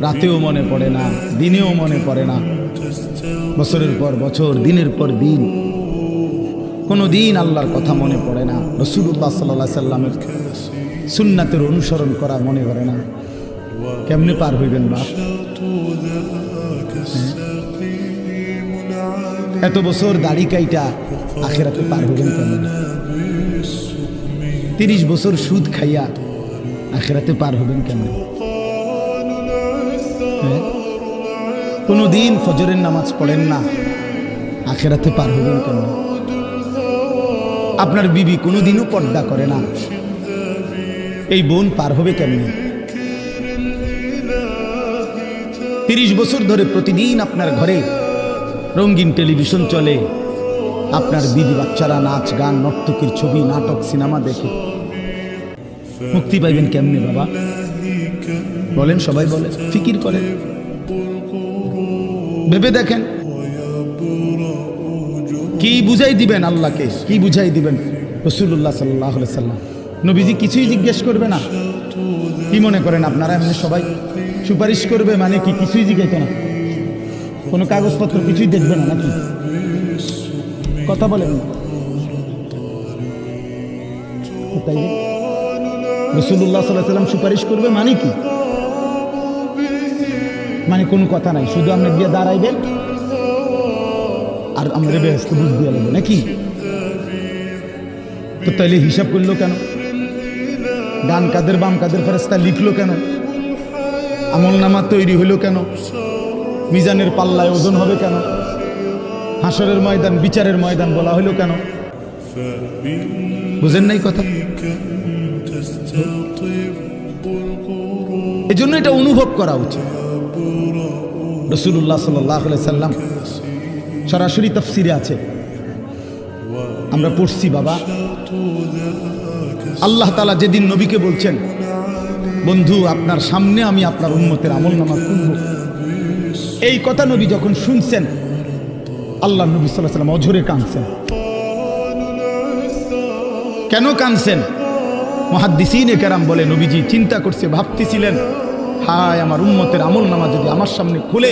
রাতেও মনে পড়ে না, দিনেও মনে পড়ে না, বছরের পর বছর, দিনের পর দিন কোনো দিন আল্লাহর কথা মনে পড়ে না, রাসূলুল্লাহ সাল্লাল্লাহু আলাইহি সাল্লামের সুন্নাতের অনুসরণ করা মনে করে না। কেমনে পার হইবেন বাপ? এত বছর দাড়ি কাইটা আখিরাতে পার হইবেন কেমন? 30 বছর সুদ খাইয়া আখিরাতে পার হবেন কেমন? কোনো দিন ফজরের নামাজ পড়েন না, আখিরাতে পার হবেন কেমন? আপনার বিবি কোনোদিনও পর্দা করে না, এই বোন পার হবে কেমনে? 30 বছর ধরে প্রতিদিন আপনার ঘরে রঙিন টেলিভিশন চলে, আপনার বিবি বাচ্চারা নাচ গান নর্তকীর ছবি নাটক সিনেমা দেখে, মুক্তি পাইবেন কেমনে বাবা? বলেন, সবাই বলে, ফিকির করেন, ভেবে দেখেন। কি বুঝাই দিবেন আল্লাহকে? কি বুঝাই দিবেন রাসূলুল্লাহ সাল্লাল্লাহু আলাইহি সাল্লাম? নবীজি কিছুই জিজ্ঞেস করবে না? কি মনে করেন আপনারা এমনি সবাই সুপারিশ করবে মানে কি কিছুই জিজ্ঞাসা না, কোনো কাগজপত্র কিছুই দেখবে না নাকি? কথা বলেন, রাসূলুল্লাহ সাল্লাল্লাহু আলাইহি সাল্লাম সুপারিশ করবে মানে কি? মানে কোনো কথা নাই, শুধু আপনি গিয়ে দাঁড়াইবেন আর আমরা ব্যস্ত বুঝ দিয়ে লাগবে নাকি? তো তাইলে হিসাব করলো কেন? ডান কাদের বাম কাদের ফেরেশতা লিখলো কেন? আমল নামা তৈরি হইল কেন? মিজানের পাল্লায় ওজন হবে কেন? হাসরের ময়দান বিচারের ময়দান বলা হইল কেন? বুঝেন নাই কথা? এজন্য এটা অনুভব করা উচিত। রাসূলুল্লাহ সাল্লাল্লাহু আলাইহি সাল্লাম সরাসরি তাফসিরে আছে, আমরা পড়ছি বাবা। আল্লাহ তাআলা যেদিন নবীকে বলছেন, বন্ধু আপনার সামনে আমি আপনার উম্মতের আমলনামা খুলব, এই কথা নবী যখন শুনছেন, আল্লাহ নবী সাল্লাল্লাহু আলাইহি সাল্লাম অঝরে কাঁদছেন। কেন কাঁদছেন? মুহাদ্দিসিনে কেরাম বলে, নবীজি চিন্তা করছে, ভাবতেছিলেন, হায় আমার উম্মতের আমলনামা যদি আমার সামনে খুলে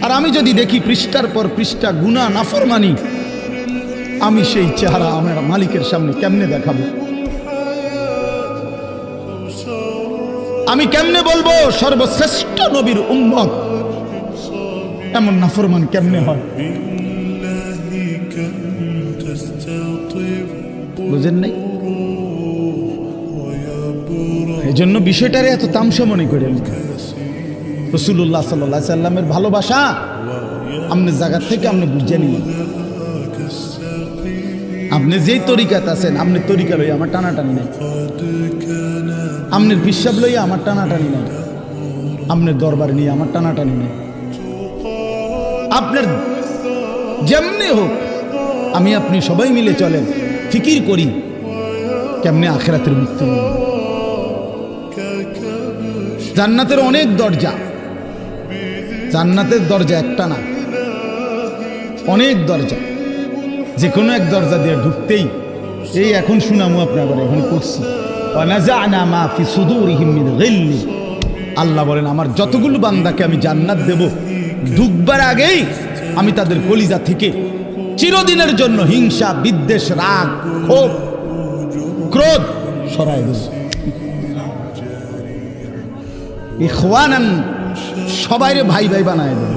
আর আমি যদি দেখি পৃষ্ঠার পর পৃষ্ঠা গুনাহ নাফরমানি, আমি সেই চেহারা আমার মালিকের সামনে কেমনে দেখাবো? আমি কেমনে বলবো সর্বশ্রেষ্ঠ নবীর উম্মত এমন নাফরমান কেমনে হয়? বুঝেন নাই? এই জন্য বিষয়টারে এত তামসা মনে করেন। রাসূলুল্লাহ সাল্লাল্লাহু আলাইহি সাল্লামের ভালোবাসা আপনি জায়গা থেকে আপনি বুঝে নিন। আপনি যেই তরিকাত আছেন, আপনি তরিকা লইয়া আমার টানাটানি নাই, আপনার পিসাব লইয়া আমার টানাটানি নাই, আপনার দরবার নিয়ে আমার টানাটানি নাই। আপনার যেমনি হোক, আমি আপনি সবাই মিলে চলেন, ফিকির করি কেমনে আখিরাতের মুক্তি। জান্নাতের অনেক দরজা, জান্নাতের দরজা একটা না, অনেক দরজা। যে কোনো এক দরজা দিয়ে ঢুকতেই, এই এখন শুনামু আপনাদের, এখন করছি, আল্লাহ বলেন আমার যতগুলো বান্দাকে আমি জান্নাত দেব, ঢুকবার আগেই আমি তাদের কলিজা থেকে চিরদিনের জন্য হিংসা বিদ্বেষ রাগ ক্ষোভ ক্রোধ সরাই দেব। ইখওয়ানান, সবাইরে ভাই ভাই বানায় দেব।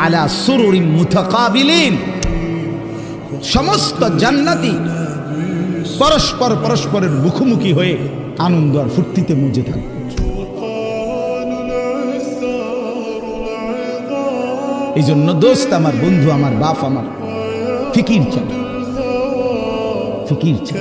আলা সুরুরিন মুতাকাবিলিন, সমস্ত জান্নাতি পরস্পর পরস্পরের মুখোমুখি হয়ে আনন্দ আর ফুর্তিতে মজে থাকবে। এই জন্য দোস্ত আমার, বন্ধু আমার, বাপ আমার, ফিকির চাই, ফিকির চাই।